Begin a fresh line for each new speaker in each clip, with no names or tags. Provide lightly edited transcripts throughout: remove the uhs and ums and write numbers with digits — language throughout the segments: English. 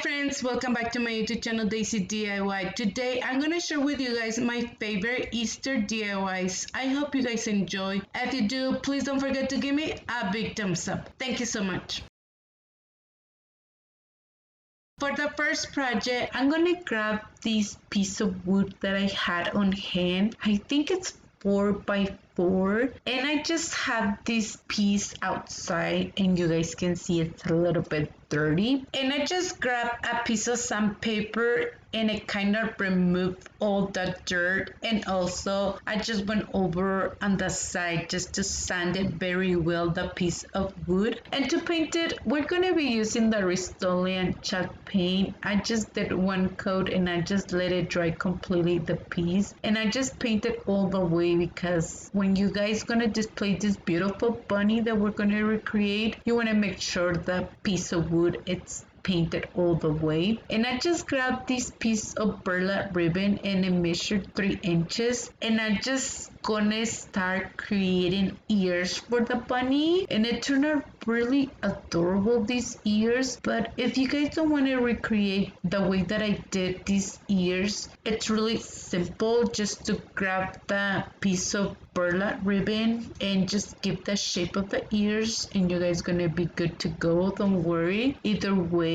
Friends, welcome back to my YouTube channel Daysi DIY. Today I'm going to share with you guys my favorite Easter DIYs. I hope you guys enjoy. If you do, please don't forget to give me a big thumbs up. Thank you so much. For the first project, I'm going to grab this piece of wood that I had on hand. I think it's 4x4, and I just have this piece outside, and you guys can see it's a little bit dirty, and I just grabbed a piece of sandpaper and it kind of removed all the dirt, and also I just went over on the side just to sand it very well, the piece of wood. And to paint it, we're going to be using the Rust-Oleum chalk paint. I just did one coat and I just let it dry completely, the piece, and I just painted all the way because when you guys gonna display this beautiful bunny that we're gonna recreate, you want to make sure the piece of wood it's painted all the way. And I just grabbed this piece of burlap ribbon and it measured 3 inches, and I just gonna start creating ears for the bunny, and it turned out really adorable, these ears. But if you guys don't want to recreate the way that I did these ears, it's really simple. Just to grab the piece of burlap ribbon and just give the shape of the ears, and you guys gonna be good to go. Don't worry, either way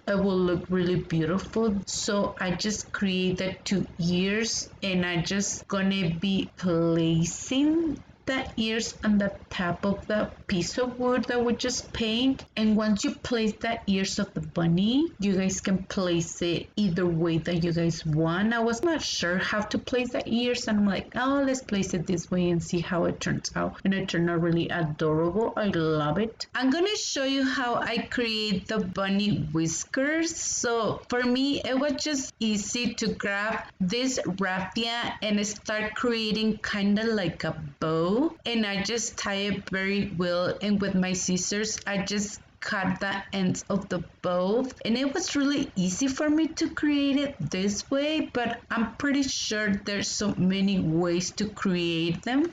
it will look really beautiful. So I just created 2 ears, and I just gonna be placing the ears on the top of the piece of wood that we just paint. And once you place the ears of the bunny, you guys can place it either way that you guys want. I was not sure how to place the ears, and I'm like, oh, let's place it this way and see how it turns out. And it turned out really adorable. I love it. I'm gonna show you how I create the bunny whiskers. So for me, it was just easy to grab this raffia and start creating kind of like a bow, and I just tie it very well, and with my scissors I just cut the ends of the bow, and it was really easy for me to create it this way, but I'm pretty sure there's so many ways to create them.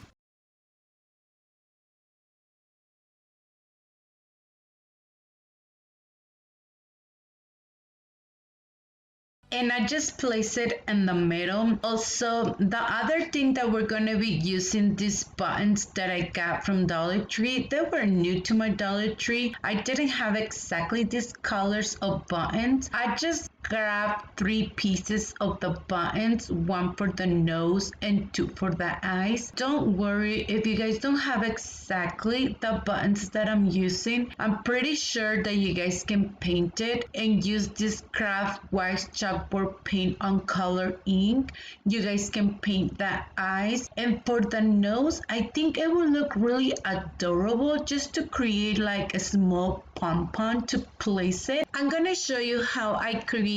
And I just place it in the middle. Also, the other thing that we're going to be using, these buttons that I got from Dollar Tree. They were new to my Dollar Tree. I didn't have exactly these colors of buttons. I just grabbed 3 pieces of the buttons, 1 for the nose and 2 for the eyes. Don't worry if you guys don't have exactly the buttons that I'm using. I'm pretty sure that you guys can paint it and use this craft wax chalkboard paint on color ink. You guys can paint the eyes, and for the nose I think it will look really adorable just to create like a small pom-pom to place it. I'm gonna show you how I create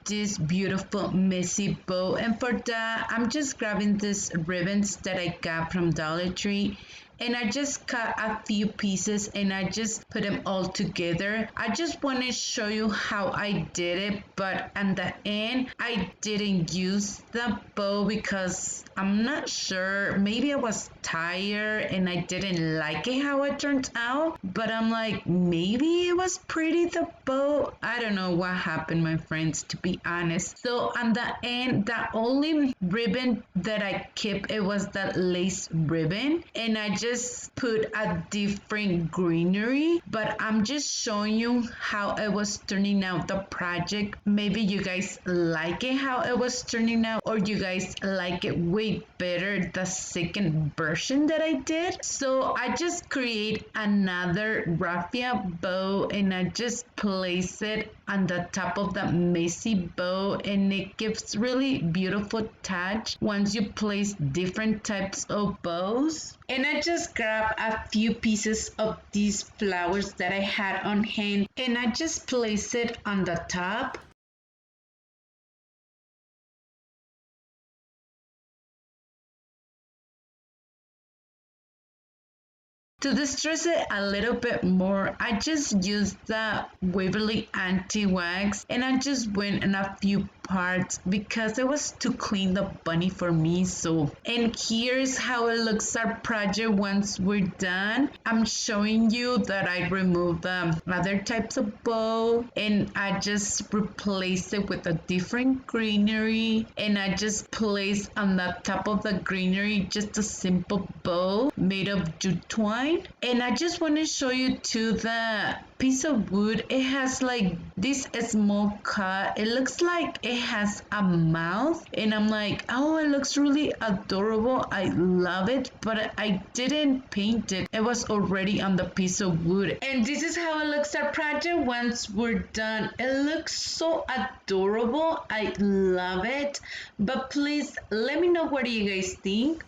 this beautiful messy bow, and for that I'm just grabbing these ribbons that I got from Dollar Tree, and I just cut a few pieces and I just put them all together. I just want to show you how I did it, but at the end I didn't use the bow because I'm not sure, maybe I was tired and I didn't like it how it turned out, but I'm like, maybe it was pretty, the bow. I don't know what happened, my friends, to be honest. So at the end, the only ribbon that I kept, it was that lace ribbon, and I just put a different greenery, but I'm just showing you how it was turning out, the project. Maybe you guys like it how it was turning out, or you guys like it way better the second version that I did. So I just create another raffia bow and I just place it on the top of the messy bow, and it gives really beautiful touch once you place different types of bows. And I just grab a few pieces of these flowers that I had on hand, and I just place it on the top. To distress it a little bit more, I just used the Waverly anti-wax, and I just went in a few parts because it was too clean the bunny for me. So, and here's how it looks our project once we're done. I'm showing you that I removed the other types of bow and I just replaced it with a different greenery, and I just placed on the top of the greenery just a simple bow made of jute twine. And I just want to show you too the piece of wood. It has like this small cut. It looks like it has a mouth, and I'm like, oh, it looks really adorable. I love it, but I didn't paint it. It was already on the piece of wood. And this is how it looks our project once we're done. It looks so adorable. I love it. But please let me know what do you guys think.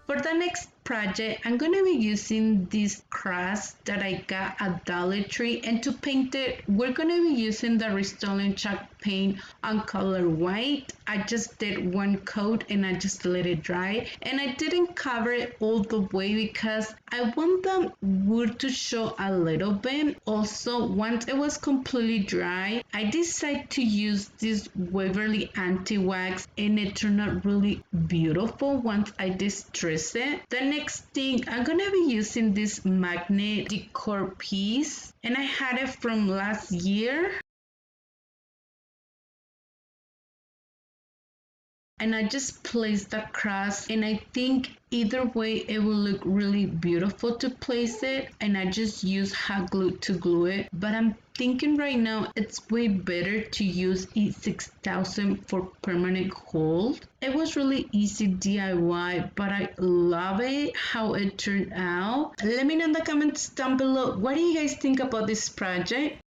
For the next project, I'm going to be using this craft that I got at Dollar Tree, and to paint it, we're going to be using the Rust-Oleum chalk paint on color white. I just did one coat and I just let it dry, and I didn't cover it all the way because I want the wood to show a little bit. Also, once it was completely dry, I decided to use this Waverly anti-wax, and it turned out really beautiful once I distress it. The next thing, I'm gonna be using this magnet decor piece, and I had it from last year. And I just placed the cross, and I think either way it will look really beautiful to place it, and I just use hot glue to glue it. But I'm thinking right now it's way better to use E6000 for permanent hold. It was really easy DIY, but I love it how it turned out. Let me know in the comments down below, what do you guys think about this project?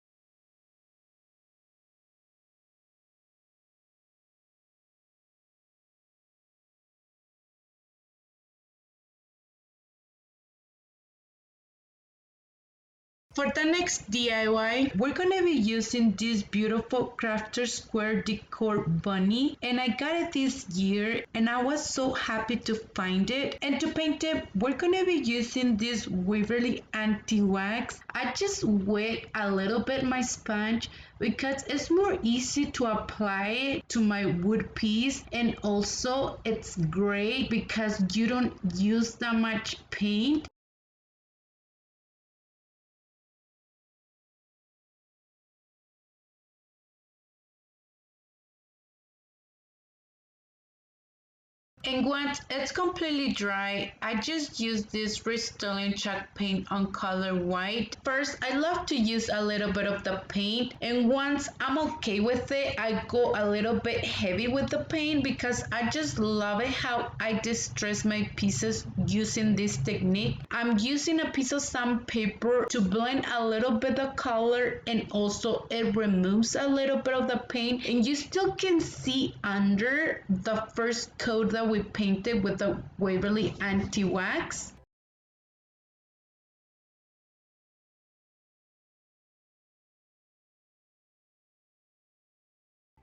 For the next DIY, we're gonna be using this beautiful crafter square decor bunny, and I got it this year and I was so happy to find it. And to paint it, we're gonna be using this Waverly anti-wax. I just wet a little bit my sponge because it's more easy to apply it to my wood piece, and also it's great because you don't use that much paint. And once it's completely dry, I just use this Rust-Oleum chalk paint on color white. First, I love to use a little bit of the paint, and once I'm okay with it, I go a little bit heavy with the paint because I just love it how I distress my pieces using this technique. I'm using a piece of sandpaper to blend a little bit of color, and also it removes a little bit of the paint, and you still can see under the first coat that we painted with the Waverly anti-wax.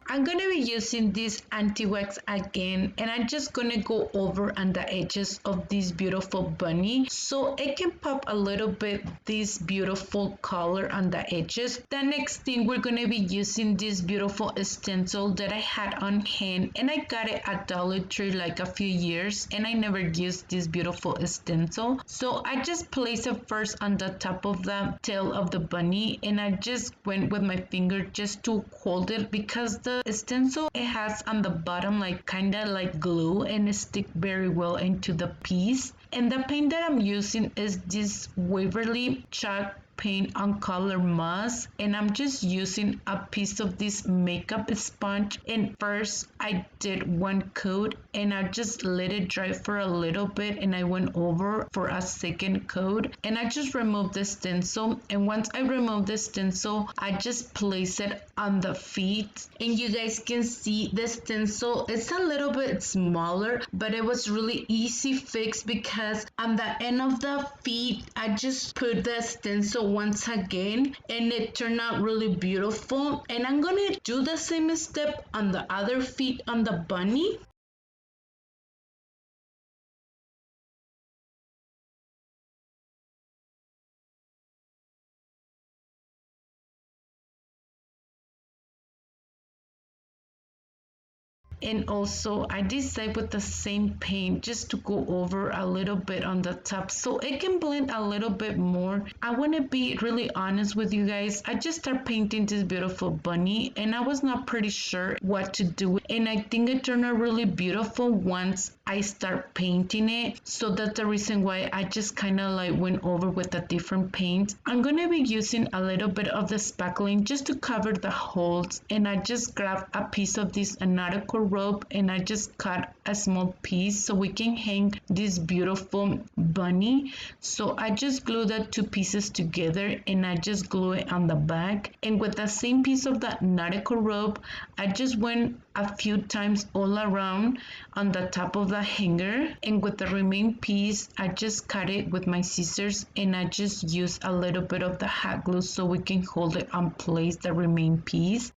I'm gonna be using this anti-wax again, and I'm just gonna go over on the edges of this beautiful bunny so it can pop a little bit this beautiful color on the edges. The next thing, we're gonna be using this beautiful stencil that I had on hand, and I got it at Dollar Tree like a few years, and I never used this beautiful stencil. So I just placed it first on the top of the tail of the bunny, and I just went with my finger just to hold it because the stencil it has on the bottom like kind of like glue, and it stick very well into the piece. And the paint that I'm using is this Waverly chalk paint on color moss, and I'm just using a piece of this makeup sponge, and first I did one coat and I just let it dry for a little bit, and I went over for a second coat, and I just removed the stencil. And once I removed the stencil, I just place it on the feet, and you guys can see the stencil it's a little bit smaller, but it was really easy fix because on the end of the feet I just put the stencil once again, and it turned out really beautiful. And I'm gonna do the same step on the other feet on the bunny. And also I decided with the same paint just to go over a little bit on the top so it can blend a little bit more. I want to be really honest with you guys. I just started painting this beautiful bunny and I was not pretty sure what to do, and I think it turned out really beautiful once I start painting it. So that's the reason why I just kind of like went over with a different paint. I'm going to be using a little bit of the spackling just to cover the holes, and I just grabbed a piece of this nautical rope and I just cut a small piece so we can hang this beautiful bunny. So I just glued the two pieces together and I just glue it on the back, and with the same piece of the nautical rope I just went a few times all around on the top of the hanger, and with the remaining piece I just cut it with my scissors and I just use a little bit of the hot glue so we can hold it on place, the remaining piece.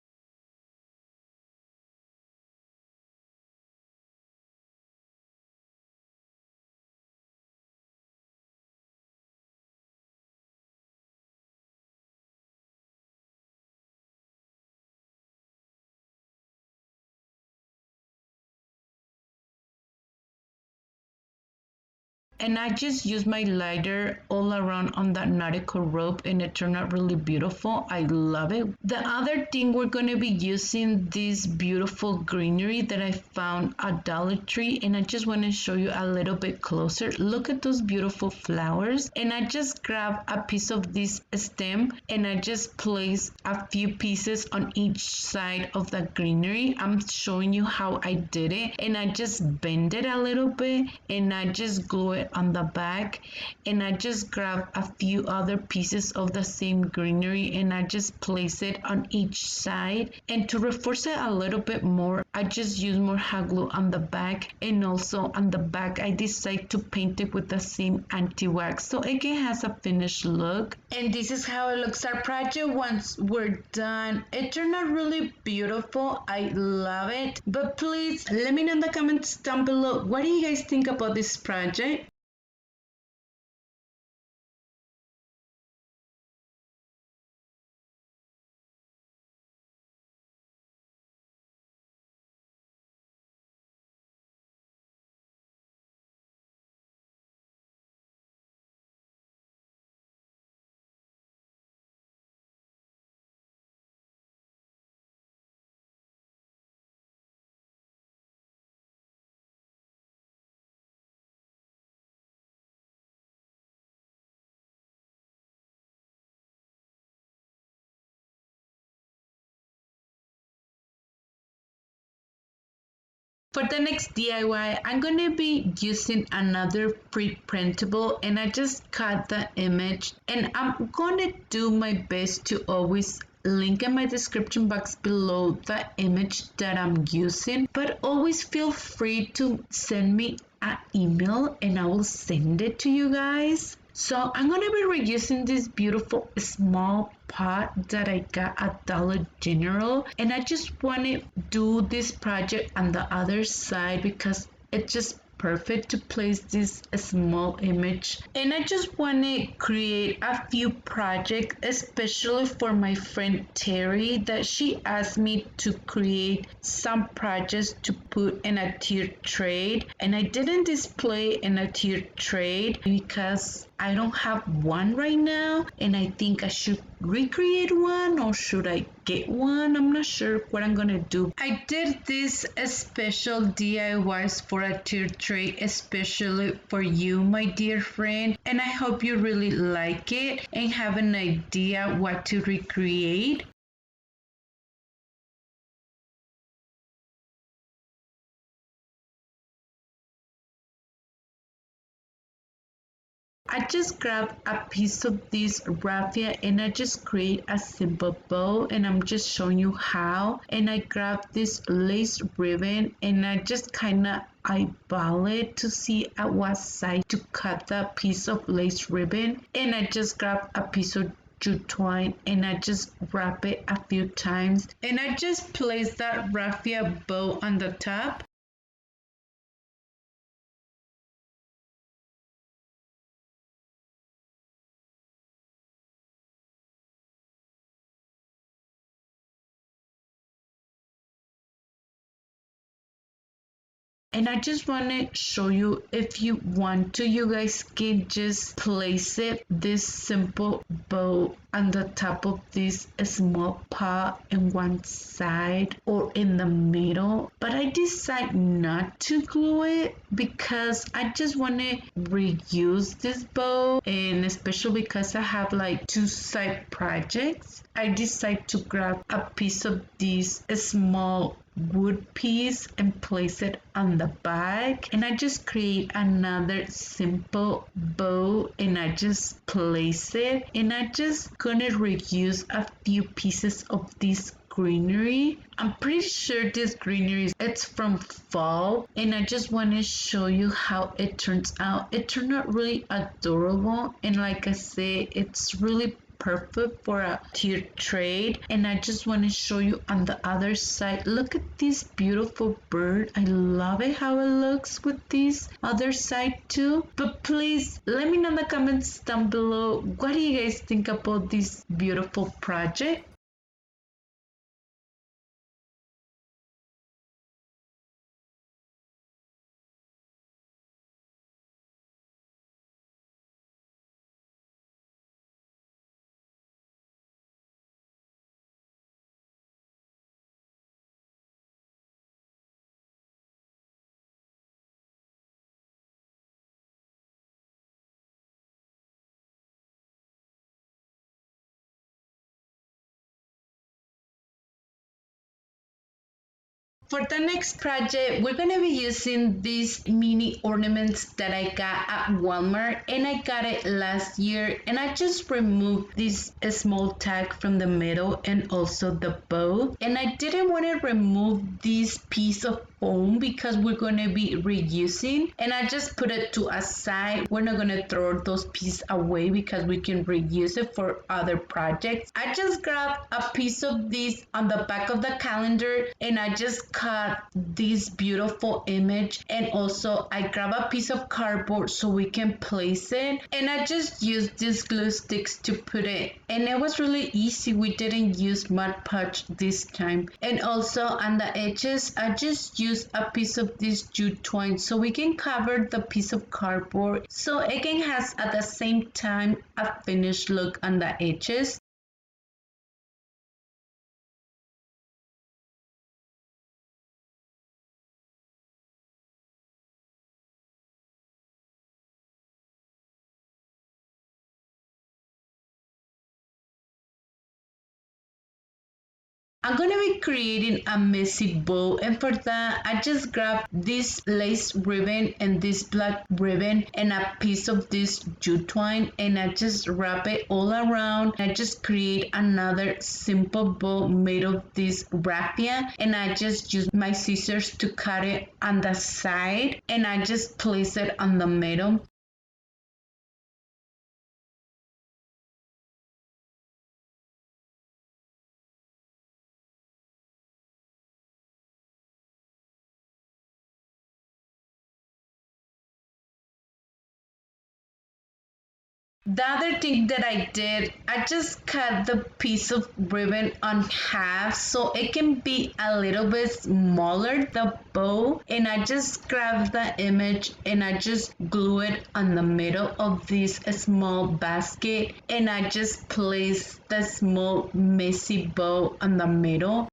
And I just use my lighter all around on that nautical rope and it turned out really beautiful. I love it. The other thing, we're going to be using this beautiful greenery that I found at Dollar Tree, and I just want to show you a little bit closer. Look at those beautiful flowers, and I just grab a piece of this stem and I just place a few pieces on each side of the greenery. I'm showing you how I did it, and I just bend it a little bit and I just glue it on the back, and I just grab a few other pieces of the same greenery and I just place it on each side. And to reinforce it a little bit more, I just use more hot glue on the back, and also on the back I decide to paint it with the same anti-wax so it has a finished look. And this is how it looks, our project once we're done. It turned out really beautiful. I love it. But please let me know in the comments down below, what do you guys think about this project? For the next DIY, I'm going to be using another pre-printable, and I just cut the image, and I'm going to do my best to always link in my description box below the image that I'm using, but always feel free to send me an email and I will send it to you guys. So I'm going to be reusing this beautiful small pot that I got at Dollar General, and I just want to do this project on the other side because it's just perfect to place this small image. And I just want to create a few projects, especially for my friend Terry, that she asked me to create some projects to put in a tiered tray, and I didn't display in a tiered tray because I don't have one right now, and I think I should recreate one, or should I get one? I'm not sure what I'm gonna do. I did this special DIYs for a tiered tray, especially for you, my dear friend, and I hope you really like it and have an idea what to recreate. I just grabbed a piece of this raffia and I just create a simple bow, and I'm just showing you how. And I grabbed this lace ribbon and I just kind of eyeball it to see at what side to cut the piece of lace ribbon, and I just grabbed a piece of jute twine and I just wrap it a few times and I just place that raffia bow on the top. And I just want to show you, if you want to, you guys can just place it, this simple bow on the top of this small pot in one side or in the middle. But I decide not to glue it because I just want to reuse this bow, and especially because I have like two side projects, I decide to grab a piece of this small wood piece and place it on the back, and I just create another simple bow and I just place it, and I just gonna reuse a few pieces of this greenery. I'm pretty sure this greenery it's from fall, and I just want to show you how it turns out. It turned out really adorable, and like I say, it's really perfect for a tier trade. And I just want to show you on the other side. Look at this beautiful bird. I love it how it looks with this other side too. But please let me know in the comments down below, what do you guys think about this beautiful project? For the next project, we're going to be using these mini ornaments that I got at Walmart, and I got it last year, and I just removed this small tag from the middle and also the bow, and I didn't want to remove this piece of foam because we're going to be reusing, and I just put it to a side. We're not going to throw those pieces away because we can reuse it for other projects. I just grabbed a piece of this on the back of the calendar, and I just cut this beautiful image, and also I grab a piece of cardboard so we can place it, and I just used these glue sticks to put it, and it was really easy. We didn't use Mod Podge this time. And also on the edges, I just used a piece of this jute twine so we can cover the piece of cardboard so it can has at the same time a finished look on the edges. I'm gonna be creating a messy bow, and for that I just grabbed this lace ribbon and this black ribbon and a piece of this jute twine, and I just wrap it all around. I just create another simple bow made of this raffia, and I just use my scissors to cut it on the side, and I just place it on the middle. The other thing that I did, I just cut the piece of ribbon on half so it can be a little bit smaller, the bow, and I just grabbed the image and I just glue it on the middle of this small basket, and I just place the small messy bow on the middle.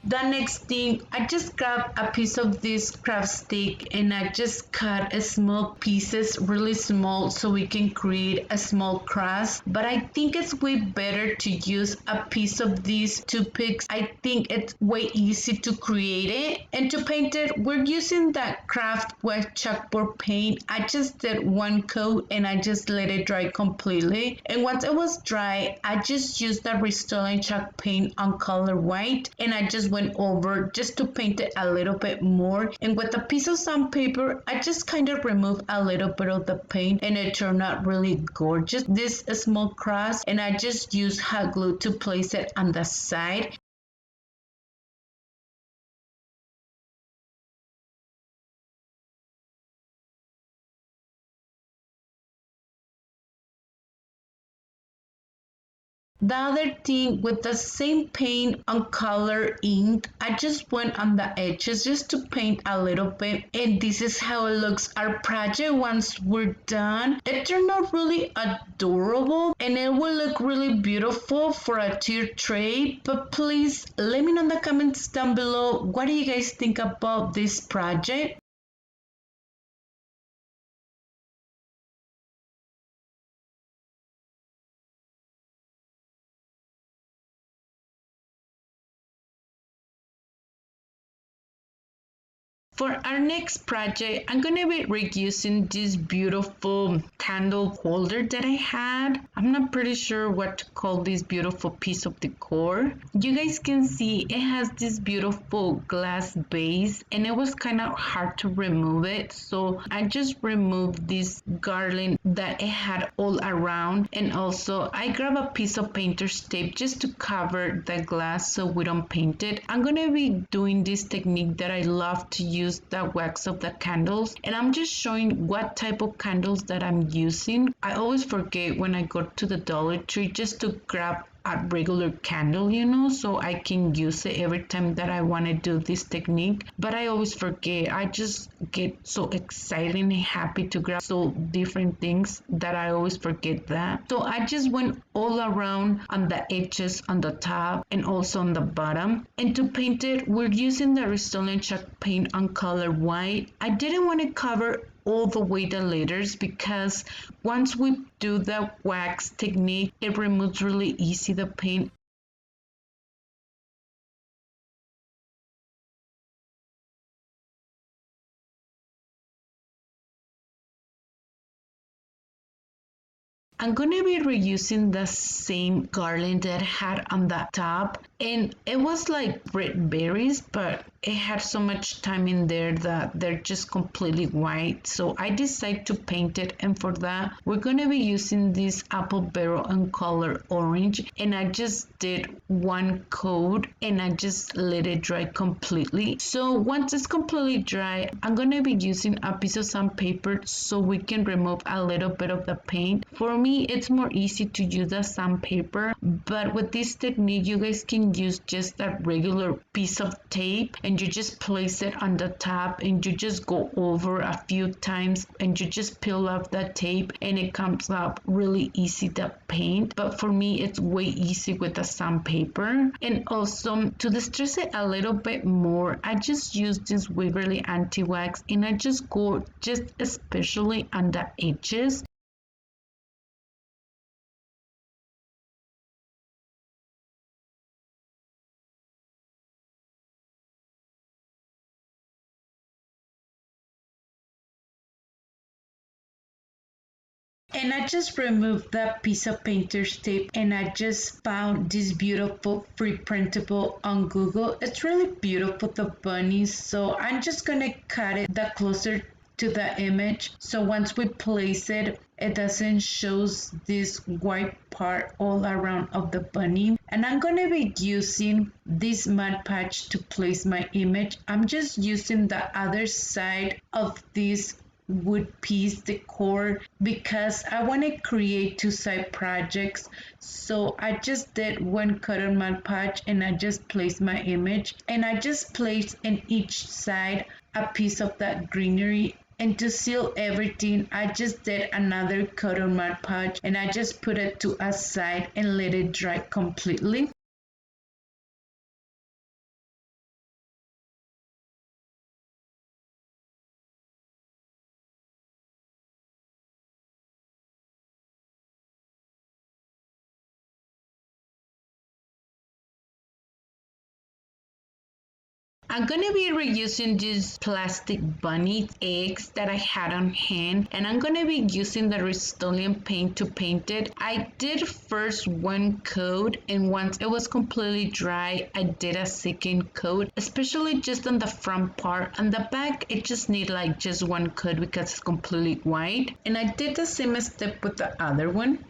The next thing, I just grabbed a piece of this craft stick and I just cut small pieces, really small, so we can create a small cross. But I think it's way better to use a piece of these toothpicks. I think it's way easy to create it. And to paint it, we're using that craft wet chalkboard paint. I just did one coat and I just let it dry completely. And once it was dry, I just used the Restore chalk paint on color white, and I just went went over just to paint it a little bit more. And with a piece of sandpaper, I just kind of removed a little bit of the paint and it turned out really gorgeous. This small cross, and I just used hot glue to place it on the side. The other thing, with the same paint on color ink, I just went on the edges just to paint a little bit, and this is how it looks. Our project, once we're done, it turned out really adorable and it will look really beautiful for a tier tray. But please let me know in the comments down below, what do you guys think about this project? For our next project, I'm going to be reusing this beautiful candle holder that I had. I'm not pretty sure what to call this beautiful piece of decor. You guys can see it has this beautiful glass base and it was kind of hard to remove it. So I just removed this garland that it had all around, and also I grabbed a piece of painter's tape just to cover the glass so we don't paint it. I'm going to be doing this technique that I love to use, the wax of the candles, and I'm just showing what type of candles that I'm using. I always forget when I go to the Dollar Tree just to grab a regular candle, so I can use it every time that I want to do this technique, but I always forget. I just get so excited and happy to grab so different things that I always forget that. So I just went all around on the edges, on the top, and also on the bottom. And to paint it, we're using the Rust-Oleum chalk paint on color white. I didn't want to cover all the way the letters because once we do the wax technique, it removes really easy the paint. I'm going to be reusing the same garland that I had on the top, and it was like red berries, but it had so much time in there that they're just completely white. So I decided to paint it, and for that we're going to be using this apple barrel in color orange, and I just did one coat and I just let it dry completely. So once it's completely dry, I'm going to be using a piece of sandpaper so we can remove a little bit of the paint. For me, it's more easy to use the sandpaper, but with this technique you guys can use just a regular piece of tape and you just place it on the top and you just go over a few times and you just peel off the tape and it comes up really easy, the paint. But for me it's way easy with the sandpaper. And also to distress it a little bit more, I just use this Waverly anti-wax and I just go just especially on the edges. And I just removed that piece of painter's tape and I just found this beautiful free printable on Google. It's really beautiful, the bunnies. So I'm just gonna cut it the closer to the image. So once we place it, it doesn't show this white part all around of the bunny. And I'm gonna be using this Mod Podge to place my image. I'm just using the other side of this wood piece decor because I want to create two side projects. So I just did one cut on my Podge and I just placed my image and I just placed in each side a piece of that greenery. And to seal everything, I just did another cut on my Podge and I just put it to a side and let it dry completely. I'm gonna be reusing these plastic bunny eggs that I had on hand, and I'm gonna be using the Rust-Oleum paint to paint it. I did first one coat, and once it was completely dry, I did a second coat, especially just on the front part. On the back, it just need like just one coat because it's completely white. And I did the same step with the other one.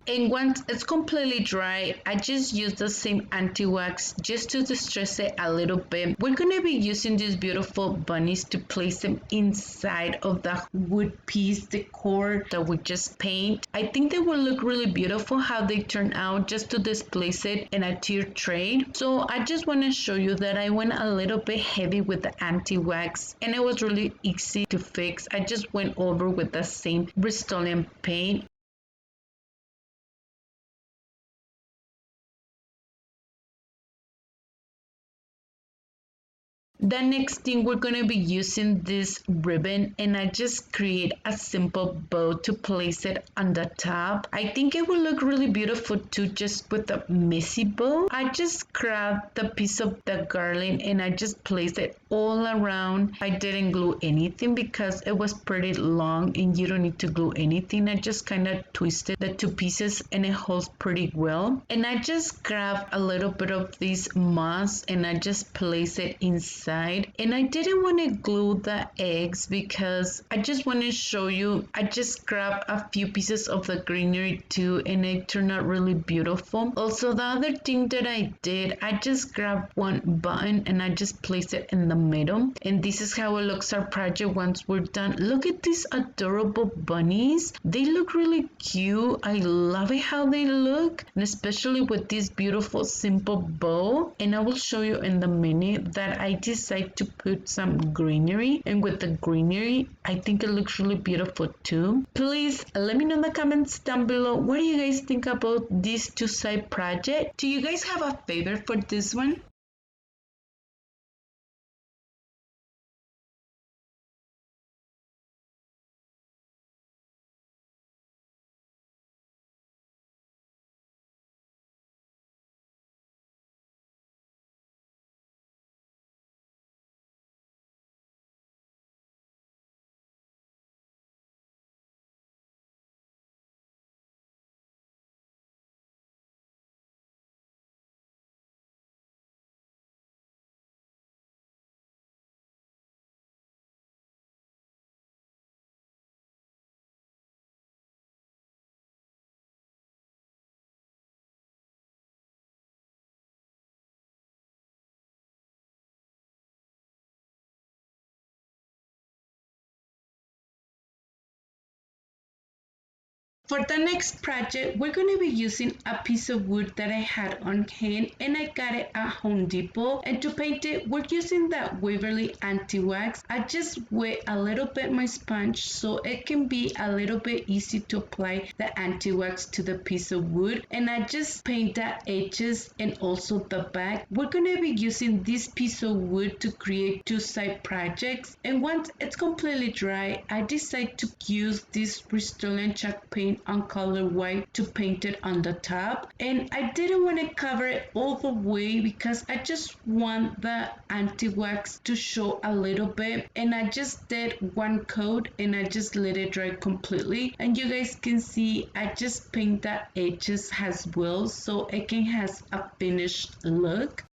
And once it's completely dry, I just use the same anti-wax just to distress it a little bit. We're going to be using these beautiful bunnies to place them inside of the wood piece decor that we just paint. I think they will look really beautiful how they turn out just to displace it in a tier tray. So I just want to show you that I went a little bit heavy with the anti-wax, and it was really easy to fix. I just went over with the same Rust-Oleum paint. The next thing, we're going to be using this ribbon, and I just create a simple bow to place it on the top. I think it will look really beautiful too, just with a messy bow. I just grabbed the piece of the garland and I just placed it all around. I didn't glue anything because it was pretty long and you don't need to glue anything. I just kind of twisted the two pieces and it holds pretty well. And I just grabbed a little bit of this moss and I just place it inside. And I didn't want to glue the eggs because I just want to show you. I just grabbed a few pieces of the greenery too, and it turned out really beautiful. Also, the other thing that I did, I just grabbed one button and I just placed it in the middle. And this is how it looks our project once we're done. Look at these adorable bunnies. They look really cute. I love it how they look, and especially with this beautiful simple bow. And I will show you in the minute that I decided to put some greenery, and with the greenery I think it looks really beautiful too. Please let me know in the comments down below, what do you guys think about this two-side project? Do you guys have a favorite for this one? For the next project, we're going to be using a piece of wood that I had on hand and I got it at Home Depot. And to paint it, we're using that Waverly anti-wax. I just wet a little bit my sponge so it can be a little bit easy to apply the anti-wax to the piece of wood. And I just paint the edges and also the back. We're going to be using this piece of wood to create two-side projects. And once it's completely dry, I decide to use this Rust-Oleum chalk paint on color white to paint it on the top. And I didn't want to cover it all the way because I just want the anti-wax to show a little bit, and I just did one coat and I just let it dry completely. And you guys can see I just paint the edges as well so it can has a finished look.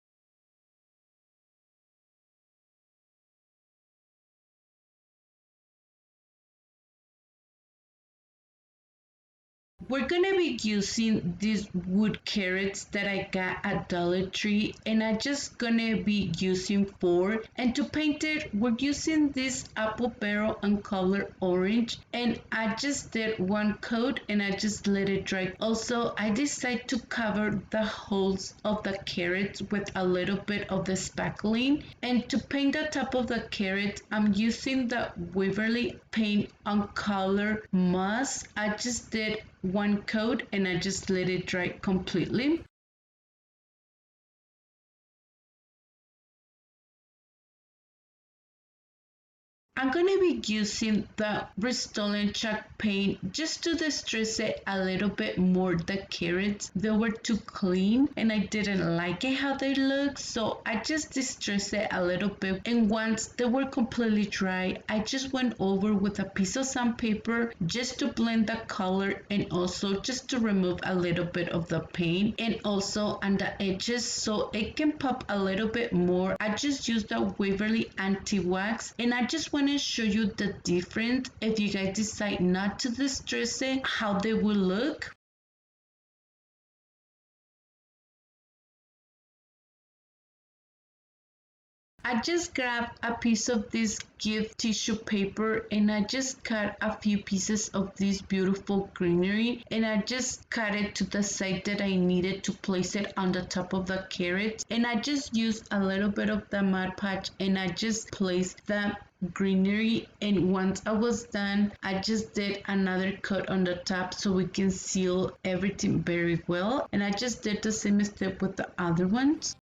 We're gonna be using these wood carrots that I got at Dollar Tree, and I'm just gonna be using 4. And to paint it, we're using this apple barrel and color orange, and I just did one coat and I just let it dry. Also, I decided to cover the holes of the carrots with a little bit of the spackling. And to paint the top of the carrot, I'm using the Waverly paint on color moss. I just did one coat and I just let it dry completely. I'm going to be using the Rust-Oleum chalk paint just to distress it a little bit more. The carrots, they were too clean and I didn't like it how they look, so I just distressed it a little bit, and once they were completely dry, I just went over with a piece of sandpaper just to blend the color and also just to remove a little bit of the paint, and also on the edges so it can pop a little bit more. I just used the Waverly anti-wax, and I just want to show you the difference if you guys decide not to distress it, how they will look. I just grabbed a piece of this gift tissue paper and I just cut a few pieces of this beautiful greenery, and I just cut it to the side that I needed to place it on the top of the carrots, and I just used a little bit of the Mod Podge and I just placed the greenery, and once I was done I just did another cut on the top so we can seal everything very well, and I just did the same step with the other ones.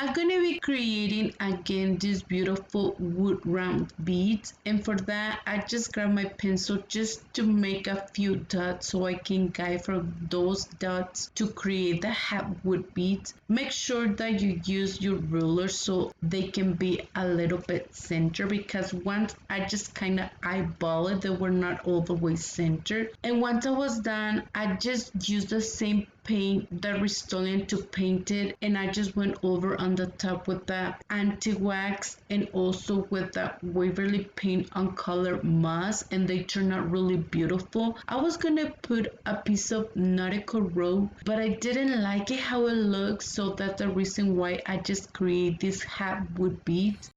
I'm going to be creating again these beautiful wood round beads, and for that I just grab my pencil just to make a few dots so I can guide from those dots to create the half wood beads. Make sure that you use your ruler so they can be a little bit center, because once I just kind of eyeball it, they were not all the way centered. And once I was done, I just used the same paint, the Rust-Oleum, to paint it, and I just went over on the top with the anti-wax and also with the Waverly paint on color moss, and they turned out really beautiful. I was gonna put a piece of nautical rope, but I didn't like it how it looks, so that's the reason why I just create this half wood beads.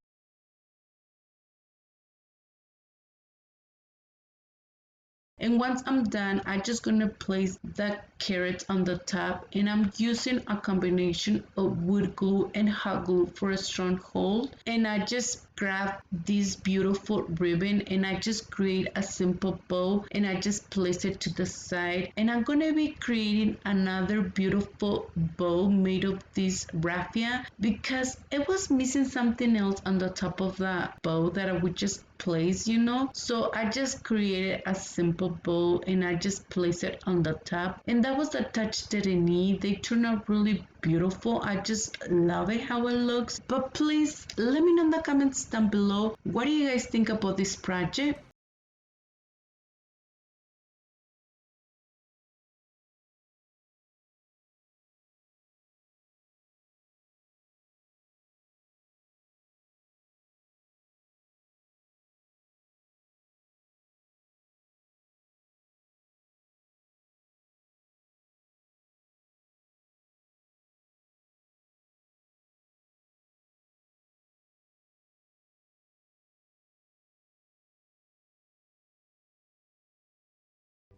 And once I'm done, I'm just gonna place the carrots on the top, and I'm using a combination of wood glue and hot glue for a strong hold. And I just grab this beautiful ribbon and I just create a simple bow and I just place it to the side. And I'm gonna be creating another beautiful bow made of this raffia because it was missing something else on the top of the bow that I would just place, you know. So I just created a simple bow and I just place it on the top, and that was the touch that I need. They turn out really beautiful. I just love it how it looks. But please let me know in the comments down below, what do you guys think about this project?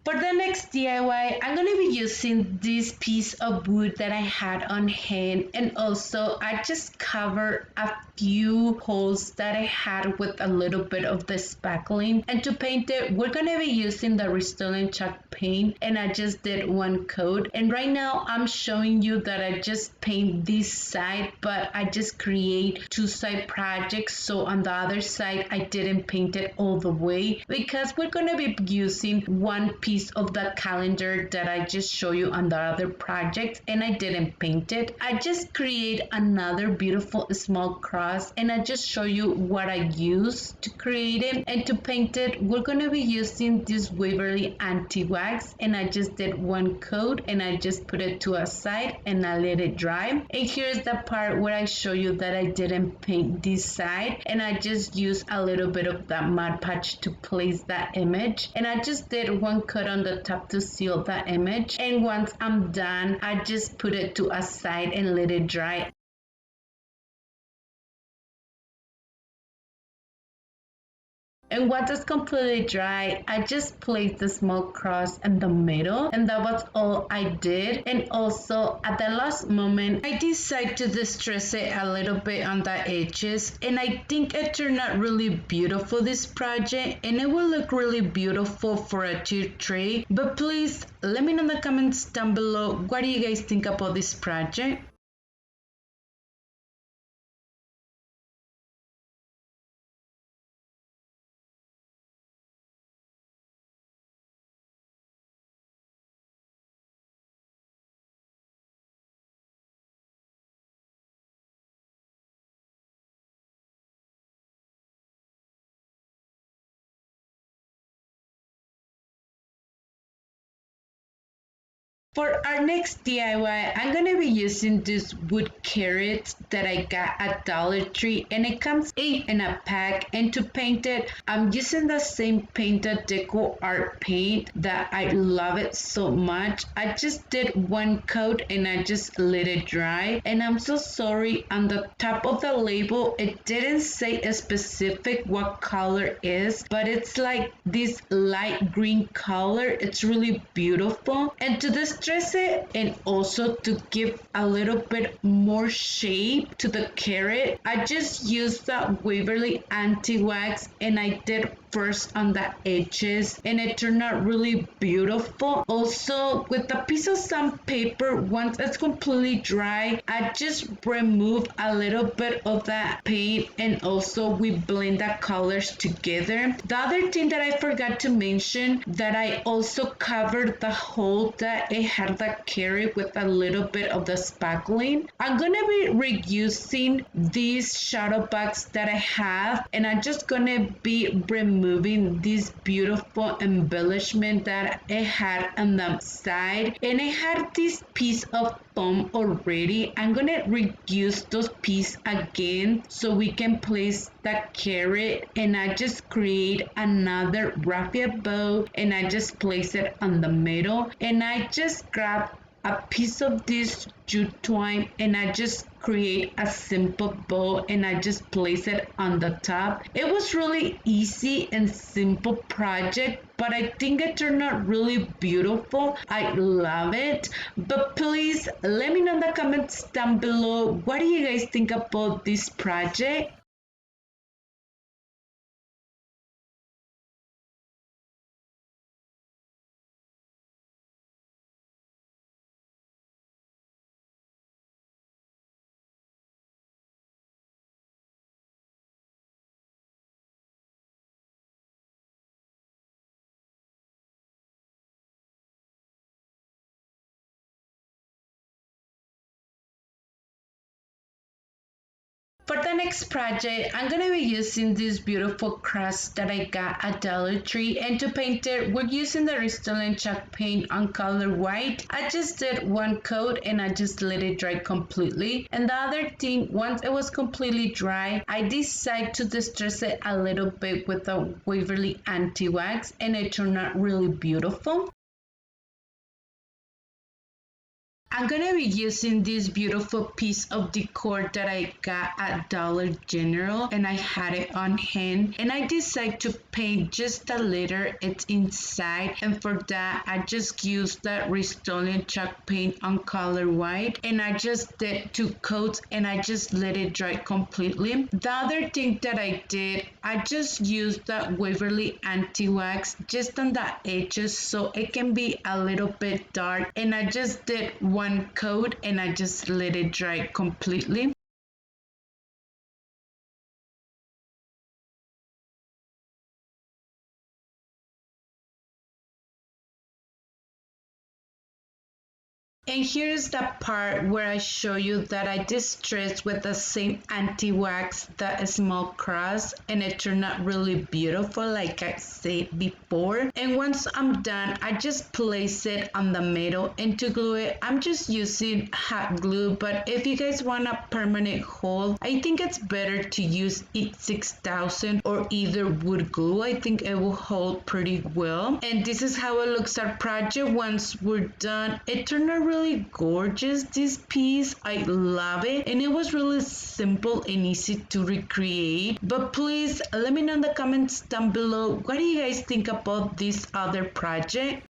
For the next DIY, I'm going to be using this piece of wood that I had on hand, and also I just covered a few holes that I had with a little bit of the spackling. And to paint it, we're going to be using the Rust-Oleum chalk paint, and I just did one coat. And right now I'm showing you that I just paint this side, but I just create two side projects. So on the other side, I didn't paint it all the way because we're going to be using one piece of the calendar that I just show you on the other project, and I didn't paint it. I just create another beautiful small cross, and I just show you what I use to create it. And to paint it, we're going to be using this Waverly anti-wax, and I just did one coat and I just put it to a side and I let it dry. And here's the part where I show you that I didn't paint this side, and I just used a little bit of that Mod Podge to place that image, and I just did one cut on the top to seal that image. And once I'm done, I just put it to a side and let it dry. And once it's completely dry, I just placed the small cross in the middle, and that was all I did. And also at the last moment, I decided to distress it a little bit on the edges, and I think it turned out really beautiful, this project, and it will look really beautiful for a jute tray. But please let me know in the comments down below, what do you guys think about this project? For our next DIY, I'm going to be using this wood carrots that I got at Dollar Tree, and it comes 8 in a pack. And to paint it, I'm using the same painted Deco art paint that I love it so much. I just did one coat and I just let it dry. And I'm so sorry, on the top of the label, it didn't say a specific what color is, but it's like this light green color. It's really beautiful. And to this dress it, and also to give a little bit more shape to the carrot, I just used the Waverly anti-wax, and I did first on the edges, and it turned out really beautiful. Also, with a piece of sandpaper, once it's completely dry, I just remove a little bit of that paint, and also we blend the colors together. The other thing that I forgot to mention, that I also covered the hole that it had the carrot with a little bit of the spackling. I'm gonna be reusing these shadow box that I have, and I'm just gonna be removing this beautiful embellishment that it had on the side, and it had this piece of foam already. I'm gonna reuse those pieces again so we can place the carrot, and I just create another raffia bow, and I just place it on the middle, and I just grab a piece of this jute twine, and I just create a simple bow, and I just place it on the top. It was really easy and simple project, but I think it turned out really beautiful. I love it. But please let me know in the comments down below, what do you guys think about this project? For the next project, I'm going to be using this beautiful crust that I got at Dollar Tree, and to paint it, we're using the Rust-Oleum chalk paint on color white. I just did one coat and I just let it dry completely. And the other thing, once it was completely dry, I decided to distress it a little bit with the Waverly anti-wax, and it turned out really beautiful. I'm gonna be using this beautiful piece of decor that I got at Dollar General, and I had it on hand, and I decided to paint just a little it's inside, and for that I just used that Rust-Oleum chalk paint on color white, and I just did two coats and I just let it dry completely. The other thing that I did, I just used that Waverly anti-wax just on the edges so it can be a little bit dark, and I just did one coat and I just let it dry completely. And here's the part where I show you that I distressed with the same anti-wax that small cross, and it turned out really beautiful like I said before. And once I'm done, I just place it on the middle, and to glue it, I'm just using hot glue, but if you guys want a permanent hold, I think it's better to use it 6000 or either wood glue. I think it will hold pretty well. And this is how it looks our project once we're done. It turned out really really gorgeous, this piece. I love it. And it was really simple and easy to recreate. But please let me know in the comments down below, what do you guys think about this other project?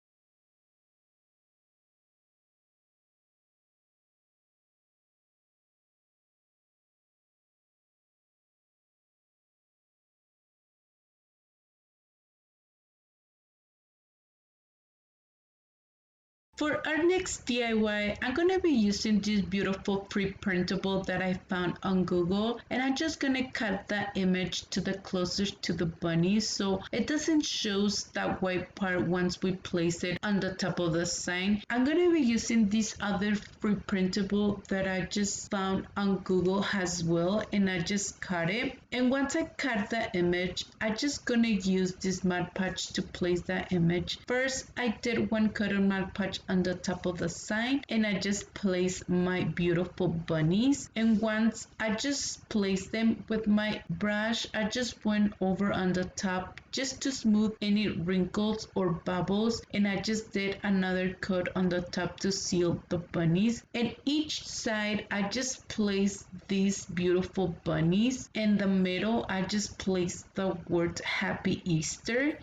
For our next DIY, I'm going to be using this beautiful pre-printable that I found on Google, and I'm just going to cut that image to the closest to the bunny so it doesn't show that white part once we place it on the top of the sign. I'm going to be using this other pre-printable that I just found on Google as well, and I just cut it. And once I cut the image, I'm just going to use this Mod Podge to place that image. First, I did one cut on Mod Podge on the top of the sign, and I just placed my beautiful bunnies. And once I just placed them with my brush, I just went over on the top just to smooth any wrinkles or bubbles, and I just did another coat on the top to seal the bunnies. And each side I just placed these beautiful bunnies. In the middle I just placed the word Happy Easter.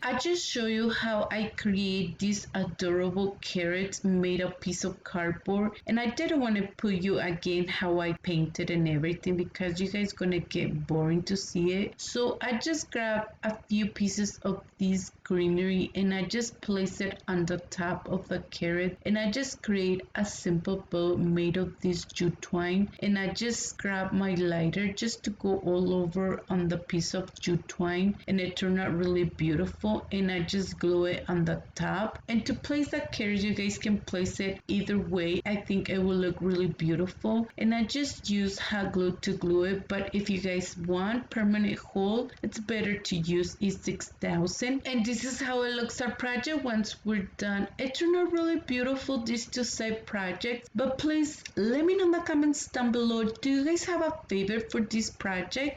I just show you how I create these adorable carrots made of piece of cardboard, and I didn't want to put you again how I painted and everything because you guys gonna get boring to see it. So I just grabbed a few pieces of this greenery and I just place it on the top of the carrot, and I just create a simple bow made of this jute twine, and I just grab my lighter just to go all over on the piece of jute twine, and it turned out really beautiful. And I just glue it on the top. And to place the carrot, you guys can place it either way. I think it will look really beautiful. And I just use hot glue to glue it, but if you guys want permanent hold, it's better to use E6000. And this is how it looks our project once we're done. It turned out really beautiful, these two side projects. But please let me know in the comments down below, do you guys have a favorite for this project?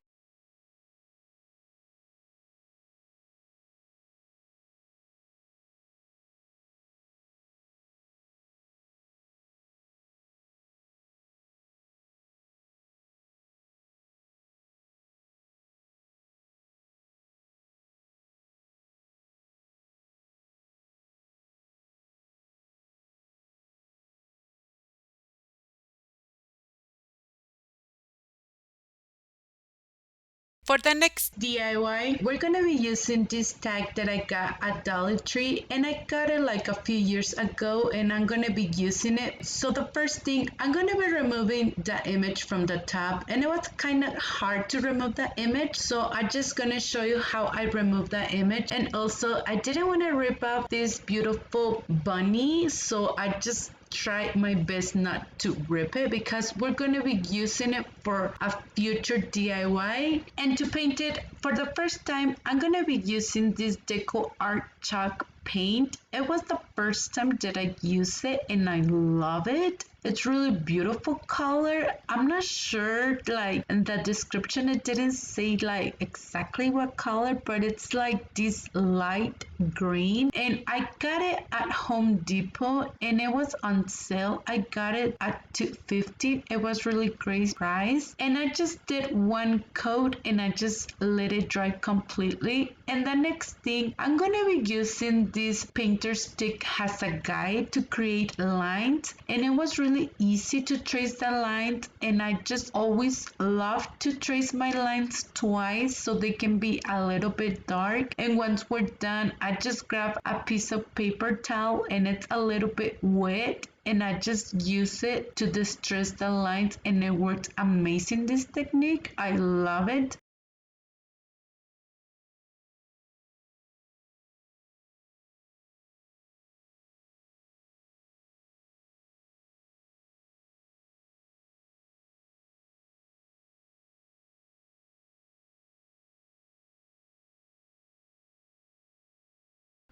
For the next DIY, we're gonna be using this tag that I got at Dollar Tree, and I got it like a few years ago, and I'm gonna be using it. So the first thing, I'm gonna be removing the image from the top, and it was kind of hard to remove the image, so I'm just gonna show you how I remove the image. And also I didn't want to rip off this beautiful bunny, so I just try my best not to rip it because we're going to be using it for a future DIY. And to paint it for the first time, I'm going to be using this Deco art chalk paint. It was the first time that I use it and I love it. It's really beautiful color. I'm not sure, like in the description it didn't say like exactly what color, but it's like this light green, and I got it at Home Depot and it was on sale. I got it at $2.50. It was really great price, and I just did one coat and I just let it dry completely. And the next thing, I'm gonna be using this painter stick as a guide to create lines, and it was really easy to trace the lines, and I just always love to trace my lines twice so they can be a little bit dark. And once we're done, I just grab a piece of paper towel and it's a little bit wet, and I just use it to distress the lines, and it works amazing, this technique. I love it.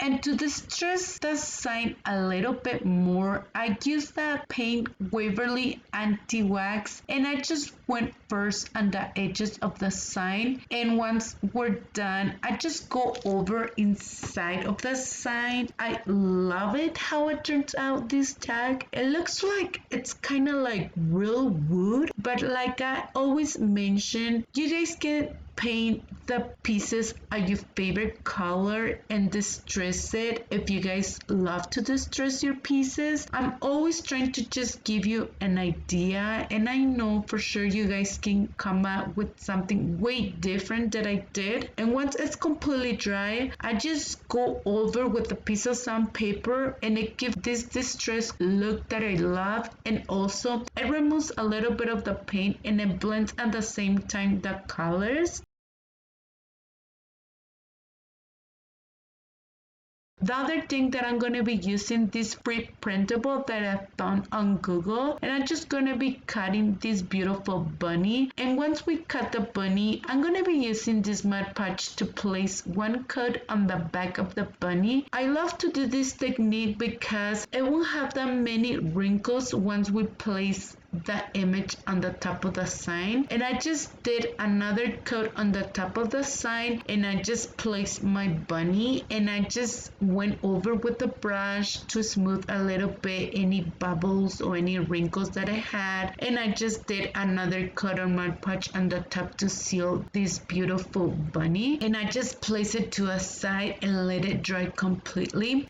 And to distress the sign a little bit more, I used that paint Waverly anti-wax, and I just went first on the edges of the sign, and once we're done, I just go over inside of the sign. I love it how it turns out, this tag. It looks like it's kind of like real wood, but like I always mention, you guys can paint the pieces of your favorite color and distress it if you guys love to distress your pieces. I'm always trying to just give you an idea, and I know for sure you guys can come up with something way different that I did. And once it's completely dry, I just go over with a piece of sandpaper, and it gives this distressed look that I love. And also it removes a little bit of the paint, and it blends at the same time the colors. The other thing that I'm going to be using this free printable that I found on Google, and I'm just going to be cutting this beautiful bunny. And once we cut the bunny, I'm going to be using this Mod Podge to place one coat on the back of the bunny. I love to do this technique because it won't have that many wrinkles once we place the image on the top of the sign. And I just did another coat on the top of the sign, and I just placed my bunny, and I just went over with the brush to smooth a little bit any bubbles or any wrinkles that I had. And I just did another coat on my Podge on the top to seal this beautiful bunny, and I just placed it to a side and let it dry completely.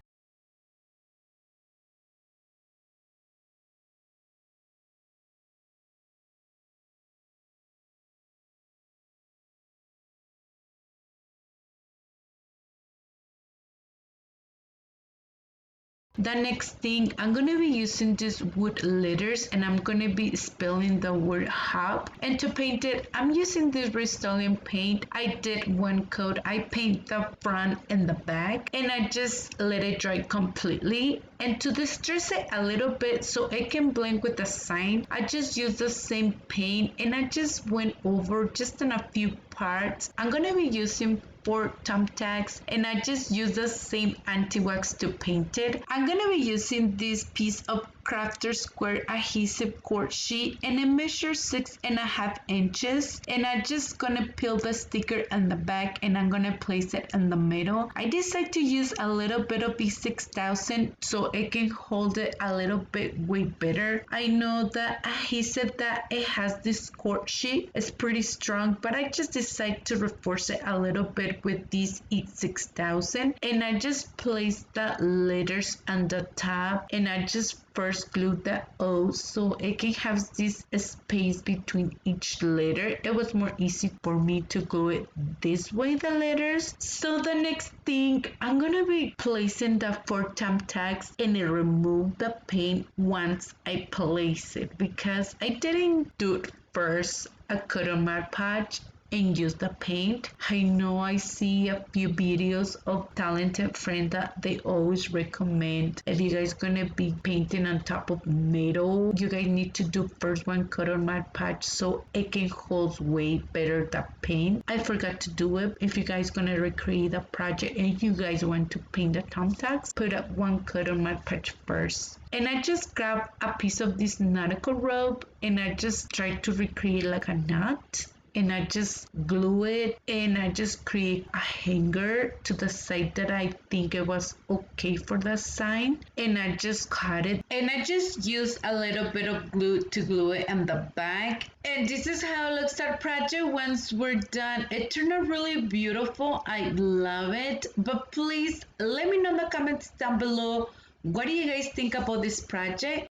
The next thing, I'm going to be using this wood letters, and I'm going to be spelling the word hub. And to paint it, I'm using this Rust-Oleum paint. I did one coat. I paint the front and the back, and I just let it dry completely. And to distress it a little bit so it can blend with the sign, I just used the same paint, and I just went over just in a few parts. I'm going to be using 4 thumbtacks, and I just use the same anti-wax to paint it. I'm gonna be using this piece of crafter square adhesive cord sheet, and it measures 6.5 inches, and I'm just gonna peel the sticker on the back, and I'm gonna place it in the middle. I decided to use a little bit of B6000 so it can hold it a little bit way better. I know the adhesive that it has, this cord sheet, is pretty strong, but I just decided to reinforce it a little bit with this E6000, and I just placed the letters on the top, and I just first glue the O so it can have this space between each letter. It was more easy for me to glue it this way, the letters. So the next thing, I'm gonna be placing the 4 thumbtacks, and I remove the paint once I place it because I didn't do it first. I could on my Podge and use the paint. I know I see a few videos of talented friends that they always recommend if you guys gonna be painting on top of metal, you guys need to do first one coat on my Podge so it can hold way better the paint. I forgot to do it. If you guys gonna recreate the project and you guys want to paint the thumbtacks, put up one coat on my Podge first. And I just grabbed a piece of this nautical rope, and I just tried to recreate like a knot, and I just glue it, and I just create a hanger to the side that I think it was okay for the sign, and I just cut it, and I just used a little bit of glue to glue it on the back. And this is how it looks our project once we're done. It turned out really beautiful. I love it. But please let me know in the comments down below, what do you guys think about this project?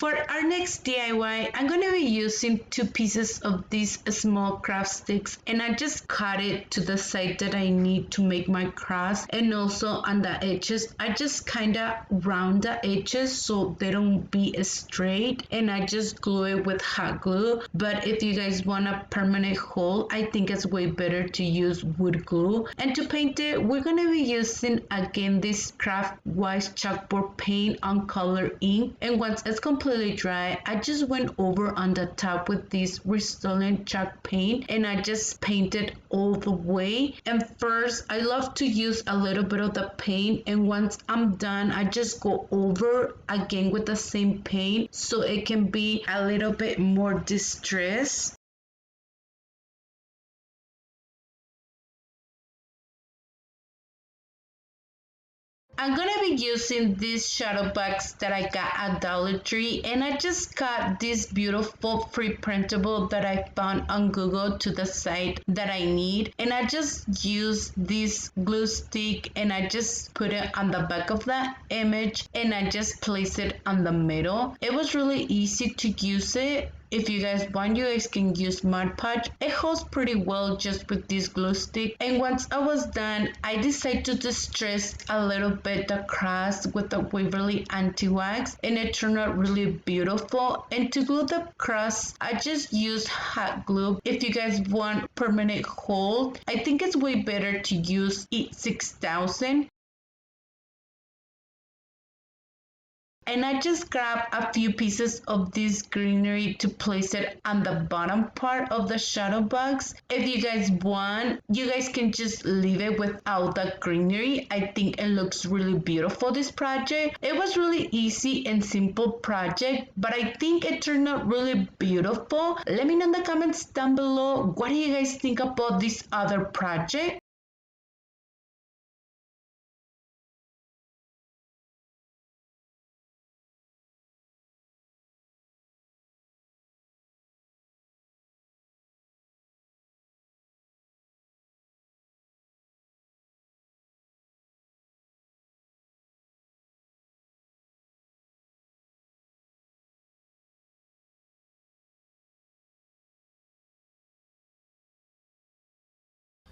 For our next DIY, I'm going to be using 2 pieces of these small craft sticks, and I just cut it to the side that I need to make my cross, and also on the edges I just kind of round the edges so they don't be straight, and I just glue it with hot glue. But if you guys want a permanent hole, I think it's way better to use wood glue. And to paint it, we're going to be using again this DIY's chalkboard paint on color ink, and once it's completely dry, I just went over on the top with this Rust-Oleum chalk paint, and I just painted all the way. And first I love to use a little bit of the paint, and once I'm done I just go over again with the same paint so it can be a little bit more distressed. I'm gonna be using these shadow box that I got at Dollar Tree, and I just got this beautiful free printable that I found on Google to the site that I need, and I just use this glue stick and I just put it on the back of the image and I just place it on the middle. It was really easy to use it. If you guys want, you guys can use Podge. It holds pretty well just with this glue stick. And once I was done, I decided to distress a little bit the cross with the Waverly anti-wax, and it turned out really beautiful. And to glue the cross, I just used hot glue. If you guys want permanent hold, I think it's way better to use E6000. And I just grabbed a few pieces of this greenery to place it on the bottom part of the shadow box. If you guys want, you guys can just leave it without the greenery. I think it looks really beautiful, this project. It was really easy and simple project, but I think it turned out really beautiful. Let me know in the comments down below, what do you guys think about this other project?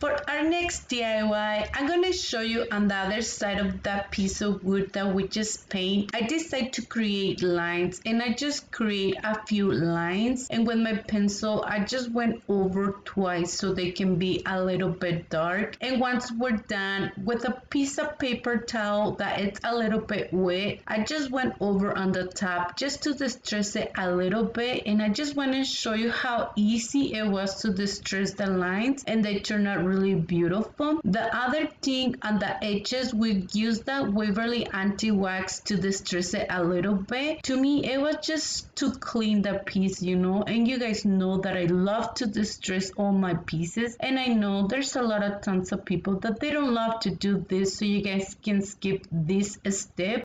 For our next DIY, I'm going to show you on the other side of that piece of wood that we just paint. I decided to create lines, and I just create a few lines, and with my pencil I just went over twice so they can be a little bit dark. And once we're done, with a piece of paper towel that it's a little bit wet, I just went over on the top just to distress it a little bit, and I just want to show you how easy it was to distress the lines, and they turned out really beautiful. The other thing on the edges, we used that Waverly anti-wax to distress it a little bit. To me, it was just to clean the piece, you know, and you guys know that I love to distress all my pieces, and I know there's a lot of tons of people that they don't love to do this, so you guys can skip this step.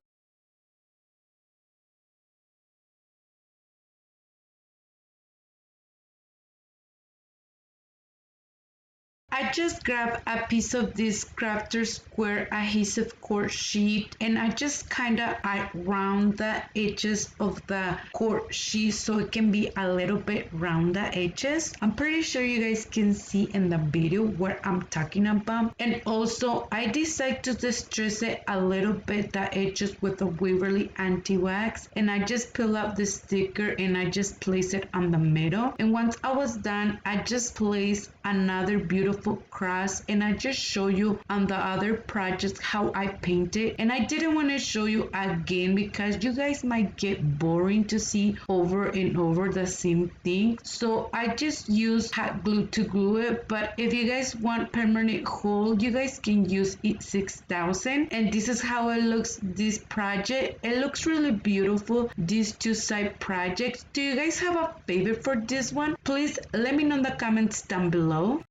I just grabbed a piece of this crafter square adhesive cord sheet, and I just kind of round the edges of the cord sheet so it can be a little bit round the edges. I'm pretty sure you guys can see in the video what I'm talking about. And also I decided to distress it a little bit, the edges, with the Waverly anti-wax, and I just peel up the sticker and I just place it on the middle. And once I was done, I just placed another beautiful cross, and I just show you on the other projects how I painted. And I didn't want to show you again because you guys might get boring to see over and over the same thing, so I just use hot glue to glue it. But if you guys want permanent hold, you guys can use it 6000. And this is how it looks, this project. It looks really beautiful, these two side projects. Do you guys have a favorite for this one? Please let me know in the comments down below.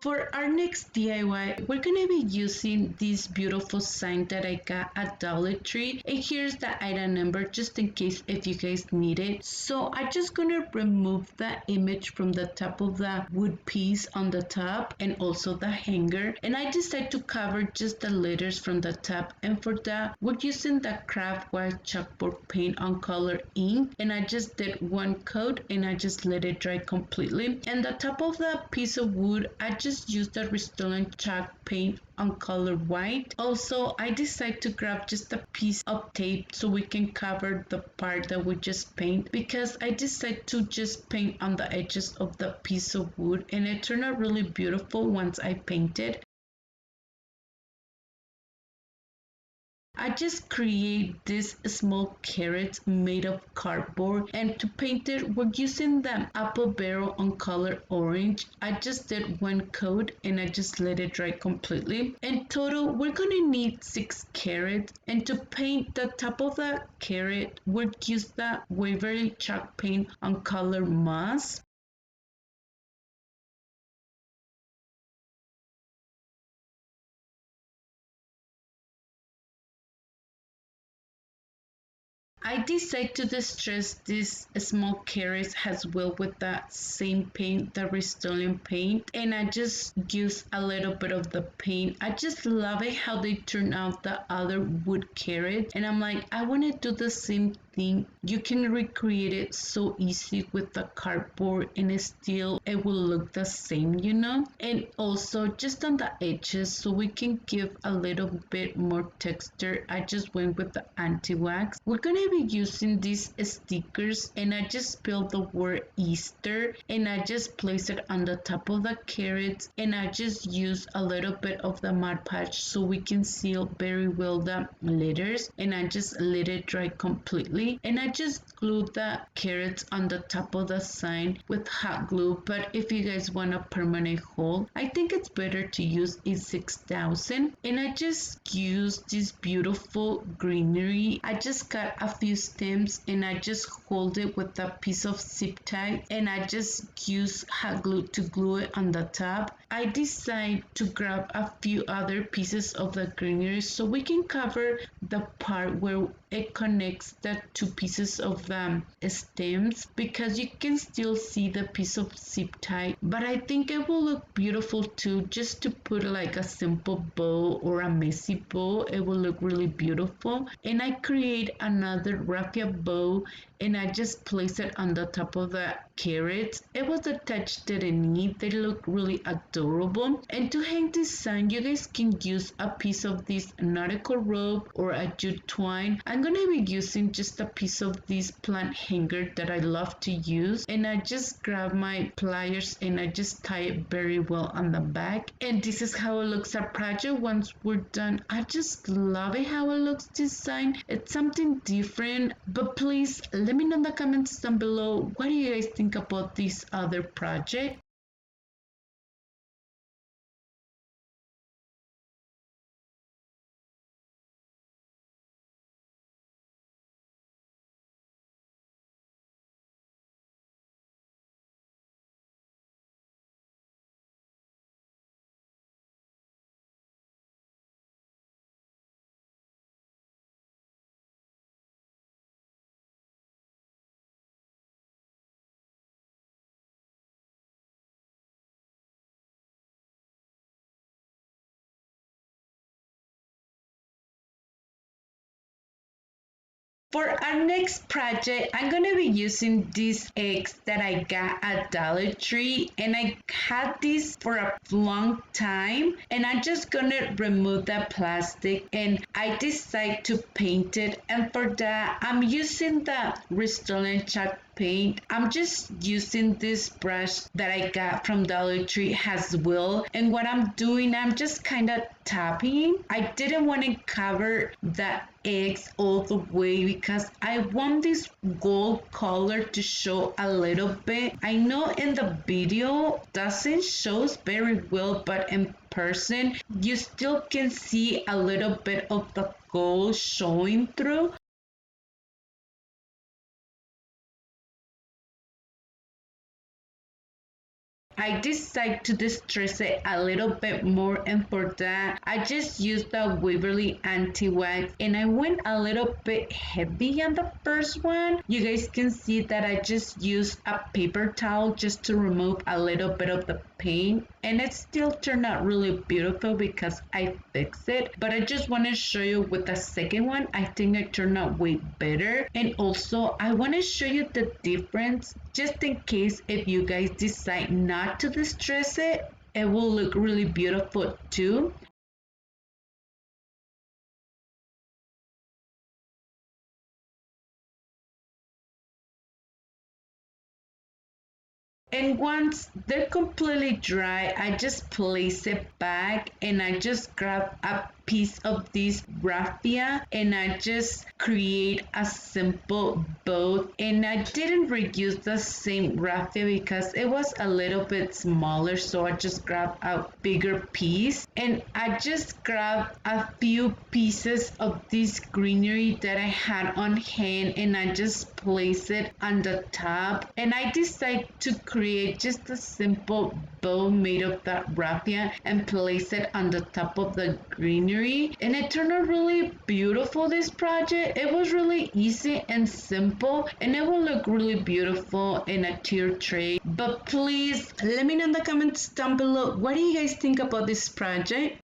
For our next DIY, we're gonna be using this beautiful sign that I got at Dollar Tree. And here's the item number just in case if you guys need it. So I'm just gonna remove the image from the top of the wood piece on the top and also the hanger. And I decided to cover just the letters from the top. And for that, we're using the craft white chalkboard paint on color ink. And I just did one coat and I just let it dry completely. And the top of the piece of wood, I just used the Restore chalk paint on color white. Also, I decided to grab just a piece of tape so we can cover the part that we just paint, because I decided to just paint on the edges of the piece of wood and it turned out really beautiful once I painted. I just create these small carrots made of cardboard, and to paint it we're using the apple barrel on color orange. I just did one coat and I just let it dry completely. In total we're gonna need 6 carrots, and to paint the top of the carrot we'll use the Waverly chalk paint on color moss. I decided to distress these small carrots as well with that same paint, the Restore paint, and I just use a little bit of the paint. I just love it how they turn out the other wood carrot, and I'm like, I want to do the same thing. You can recreate it so easy with the cardboard and still it will look the same, you know. And also just on the edges so we can give a little bit more texture, I just went with the anti-wax. We're gonna be using these stickers and I just spelled the word Easter and I just place it on the top of the carrots, and I just use a little bit of the Mod Podge so we can seal very well the letters, and I just let it dry completely. And I just glued the carrots on the top of the sign with hot glue. But if you guys want a permanent hold, I think it's better to use a 6000. And I just used this beautiful greenery. I just got a few stems and I just hold it with a piece of zip tie, and I just use hot glue to glue it on the top. I decided to grab a few other pieces of the greenery so we can cover the part where it connects the two pieces of the stems, because you can still see the piece of zip tie, but I think it will look beautiful too. Just to put like a simple bow or a messy bow, it will look really beautiful. And I create another raffia bow and I just place it on the top of the carrots. It was a touch that I need. They look really adorable. And to hang this sign, you guys can use a piece of this nautical rope or a jute twine. I'm gonna be using just a piece of this plant hanger that I love to use, and I just grab my pliers and I just tie it very well on the back. And this is how it looks our project once we're done. I just love it how it looks designed. It's something different, but please let me know in the comments down below, what do you guys think about this other project? For our next project, I'm going to be using these eggs that I got at Dollar Tree, and I had these for a long time, and I'm just going to remove the plastic and I decide to paint it. And for that, I'm using the Restore chalk paint. I'm just using this brush that I got from Dollar Tree as well, and what I'm doing, I'm just kind of tapping. I didn't want to cover the eggs all the way because I want this gold color to show a little bit. I know in the video doesn't show very well, but in person you still can see a little bit of the gold showing through. I decided to distress it a little bit more, and for that I just used the Waverly anti-wax, and I went a little bit heavy on the first one. You guys can see that I just used a paper towel just to remove a little bit of the paint, and it still turned out really beautiful because I fixed it. But I just want to show you with the second one, I think it turned out way better. And also I want to show you the difference just in case if you guys decide not to distress it, it will look really beautiful too. And once they're completely dry, I just place it back, and I just grab a piece of this raffia, and I just create a simple boat. And I didn't reuse the same raffia because it was a little bit smaller, so I just grabbed a bigger piece, and I just grabbed a few pieces of this greenery that I had on hand, and I just place it on the top. And I decided to create just a simple bow made of that raffia and place it on the top of the greenery, and it turned out really beautiful. This project, it was really easy and simple, and it will look really beautiful in a tier tray. But please let me know in the comments down below, what do you guys think about this project?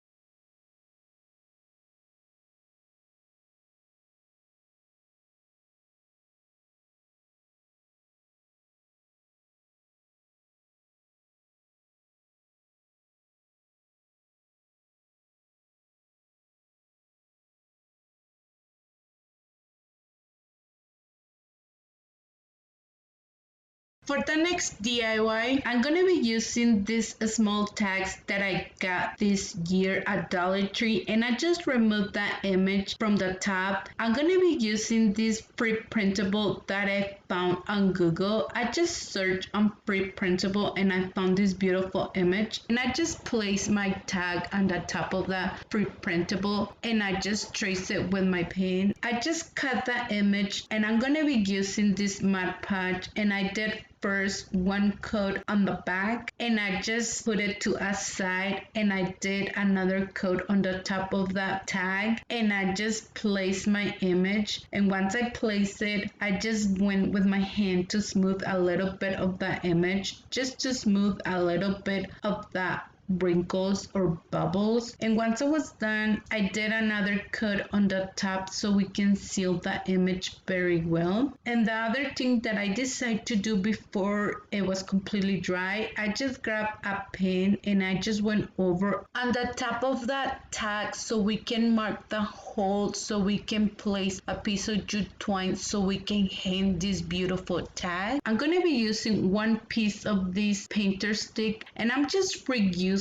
For the next DIY, I'm gonna be using these small tags that I got this year at Dollar Tree, and I just removed that image from the top. I'm gonna be using this pre-printable that I found on Google. I just searched on pre-printable and I found this beautiful image, and I just placed my tag on the top of the pre-printable, and I just trace it with my pen. I just cut that image, and I'm gonna be using this Mod Podge, and I did first one coat on the back, and I just put it to a side, and I did another coat on the top of that tag, and I just placed my image. And once I placed it, I just went with my hand to smooth a little bit of the image, just to smooth a little bit of that wrinkles or bubbles. And once I was done, I did another cut on the top so we can seal the image very well. And the other thing that I decided to do before it was completely dry, I just grabbed a pen and I just went over on the top of that tag so we can mark the hole, so we can place a piece of jute twine so we can hang this beautiful tag. I'm gonna be using one piece of this painter stick, and I'm just reusing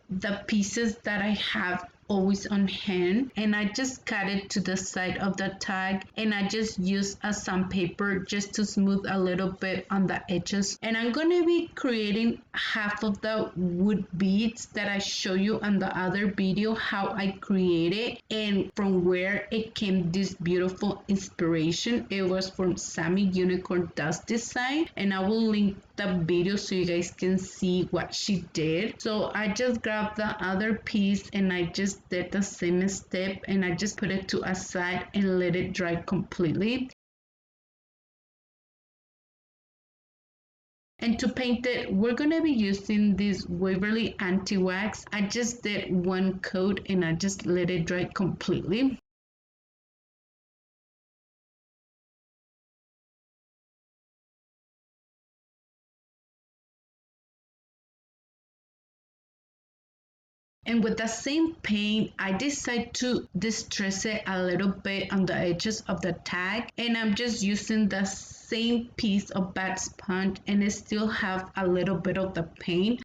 the pieces that I have always on hand, and I just cut it to the side of the tag, and I just use a sandpaper just to smooth a little bit on the edges. And I'm going to be creating half of the wood beads that I show you on the other video how I created and from where it came this beautiful inspiration. It was from Sammy Unicorn Dust Design, and I will link the video so you guys can see what she did. So I just grabbed the other piece and I just did the same step, and I just put it to a side and let it dry completely. And to paint it, we're going to be using this Waverly anti-wax. I just did one coat and I just let it dry completely. And with the same paint, I decided to distress it a little bit on the edges of the tag. And I'm just using the same piece of bad sponge, and it still have a little bit of the paint.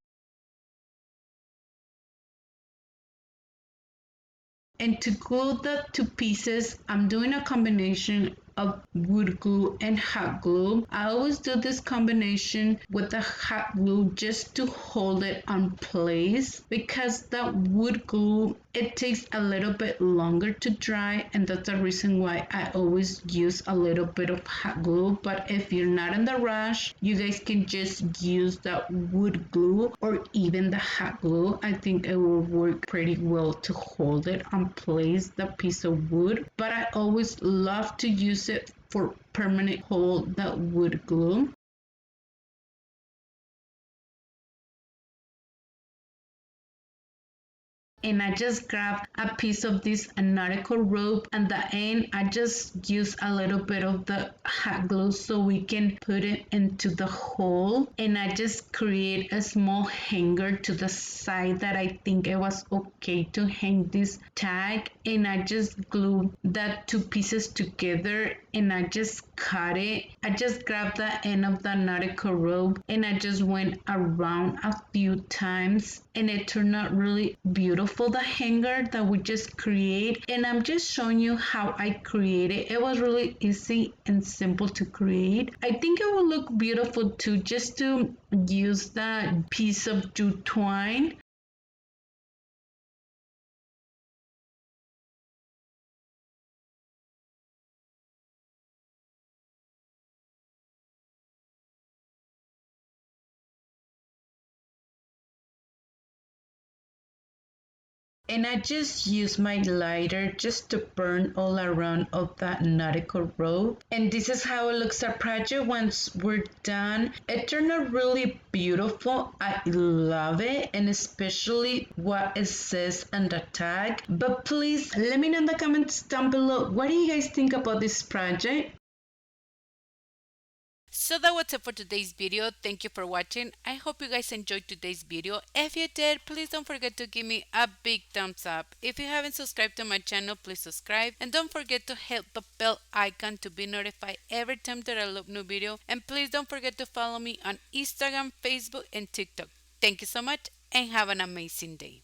And to glue the two pieces, I'm doing a combination of wood glue and hot glue. I always do this combination with the hot glue just to hold it on place, because the wood glue it takes a little bit longer to dry, and that's the reason why I always use a little bit of hot glue. But if you're not in the rush, you guys can just use that wood glue or even the hot glue. I think it will work pretty well to hold it on place, the piece of wood. But I always love to use it for permanent hold, that wood glue. And I just grab a piece of this nautical rope, and the end I just use a little bit of the hot glue so we can put it into the hole, and I just create a small hanger to the side that I think it was okay to hang this tag, and I just glue that two pieces together and I just cut it. I just grabbed the end of the nautical rope and I just went around a few times, and it turned out really beautiful, the hanger that we just create. And I'm just showing you how I created. It was really easy and simple to create. I think it will look beautiful too, just to use that piece of jute twine. And I just use my lighter just to burn all around of that nautical rope. And this is how it looks at project once we're done. It turned out really beautiful. I love it, and especially what it says on the tag. But please let me know in the comments down below, what do you guys think about this project?
So that was it for today's video. Thank you for watching. I hope you guys enjoyed today's video. If you did, please don't forget to give me a big thumbs up. If you haven't subscribed to my channel, please subscribe. And don't forget to hit the bell icon to be notified every time that I upload new video. And please don't forget to follow me on Instagram, Facebook, and TikTok. Thank you so much and have an amazing day.